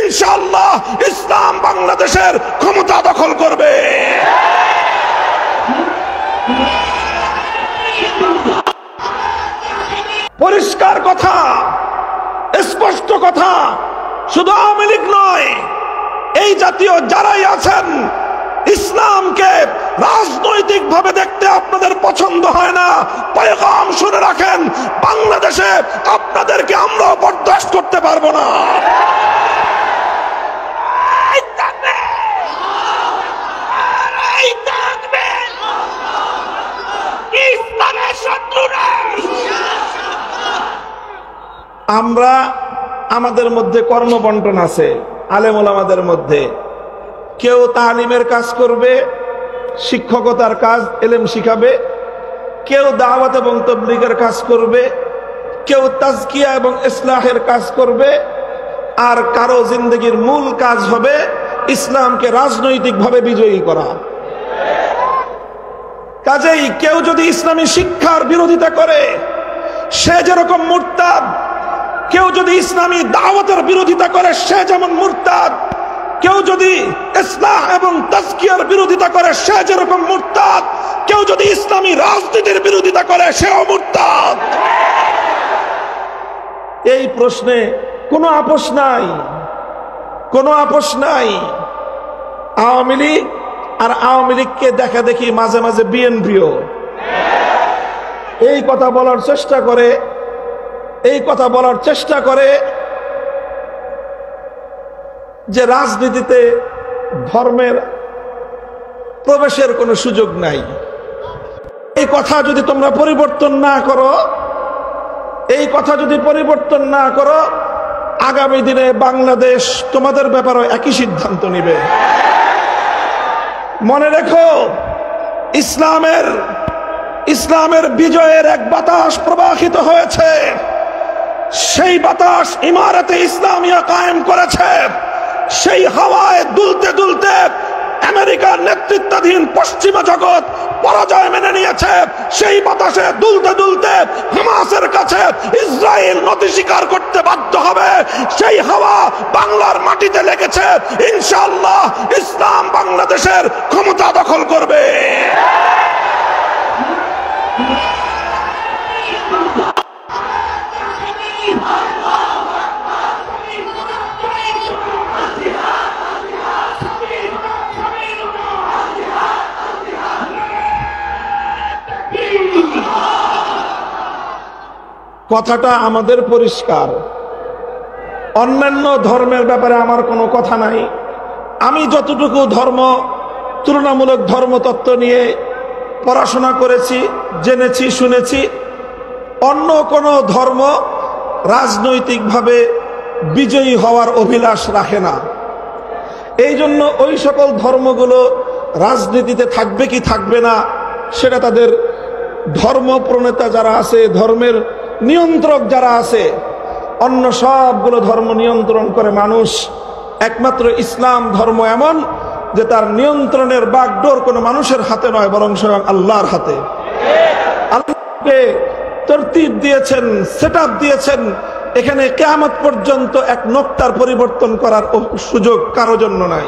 ইনশাআল্লাহ ইসলাম বাংলাদেশের ক্ষমতা দখল করবে। পরিষ্কার কথা, স্পষ্ট কথা, শুধু আওয়ামী লীগ নয়, এই জাতীয় যারাই আছেন, ইসলামকে রাজনৈতিক ভাবে দেখতে আপনাদের পছন্দ হয় না, পয়গাম শুনে রাখেন, বাংলাদেশে আপনাদেরকে আমরা বরদাস্ত করতে পারবো না। আমরা আমাদের মধ্যে কর্মবন্টন আছে, আলেম ওলামাদের মধ্যে কেউ তালিমের কাজ করবে, শিক্ষকতার কাজ, এলেম শিখাবে, কেউ দাওয়াত এবং তাবলীগের কাজ করবে, কেউ তাজকিয়া এবং ইসলাহের কাজ করবে, আর কারো জিন্দগির মূল কাজ হবে ইসলামকে রাজনৈতিকভাবে বিজয়ী করা। কাজেই কেউ যদি ইসলামী শিক্ষার বিরোধিতা করে সে যেরকম মুরতাদ, কেউ যদি ইসলামী দাওয়াতের বিরোধিতা করে সে যেমন মুরতাদ, কেউ যদি ইসলাহ এবং তাজকিয়ার বিরোধিতা করে সে যেরকম মুরতাদ, কেউ যদি ইসলামী রাজনীতির বিরোধিতা করে সেও মুরতাদ। এই প্রশ্নে কোনো আপোষ নাই, কোনো আপোষ নাই। আওয়ামী লীগ আর আওয়ামী লীগকে দেখা দেখি মাঝে মাঝে বিএনপিও এই কথা বলার চেষ্টা করে, এই কথা বলার চেষ্টা করে যে রাজনীতিতে ধর্মের প্রবেশের কোনো সুযোগ নাই। এই কথা যদি তোমরা পরিবর্তন না করো, এই কথা যদি পরিবর্তন না করো, আগামী দিনে বাংলাদেশ তোমাদের ব্যাপারে একই সিদ্ধান্ত নেবে। মনে রেখো, ইসলামের বিজয়ের এক বাতাস প্রবাহিত হয়েছে, সেই বাতাস ইমারতে ইসলামিয়া কায়েম করেছে। সেই হাওয়ায় দুলতে দুলতে আমেরিকার নেতৃত্বাধীন পশ্চিমা জগৎ পরাজয় মেনে নিয়েছে। সেই বাতাসে দুলতে দুলতে হামাসের কাছে ইসরায়েল নতি স্বীকার করতে বাধ্য হবে। সেই হাওয়া বাংলার মাটিতে লেগেছে। ইনশাআল্লাহ ইসলাম বাংলাদেশের ক্ষমতা দখল করবে। কথাটা আমাদের পরিষ্কার। অন্যান্য ধর্মের ব্যাপারে আমার কোনো কথা নাই। আমি যতটুকু তুলনামূলক ধর্মতত্ত্ব নিয়ে পড়াশোনা করেছি, জেনেছি, শুনেছি, অন্য কোনো ধর্ম রাজনৈতিকভাবে বিজয়ী হওয়ার অভিলাষ রাখে না। এই জন্য ওই সকল ধর্মগুলো রাজনীতিতে থাকবে কি থাকবে না সেটা তাদের ধর্ম প্রণেতা যারা আছে, ধর্মের নিয়ন্ত্রক যারা আছে, অন্য সবগুলো ধর্ম নিয়ন্ত্রণ করে মানুষ। একমাত্র ইসলাম ধর্ম এমন যে তার নিয়ন্ত্রণের বাগডোর কোনো মানুষের হাতে নয়, বরং স্বয়ং আল্লাহর হাতে। আল্লাহকে তরতিব দিয়েছেন, সেটআপ দিয়েছেন। এখানে কিয়ামত পর্যন্ত এক নোক্তার পরিবর্তন করার সুযোগ কারো জন্য নাই।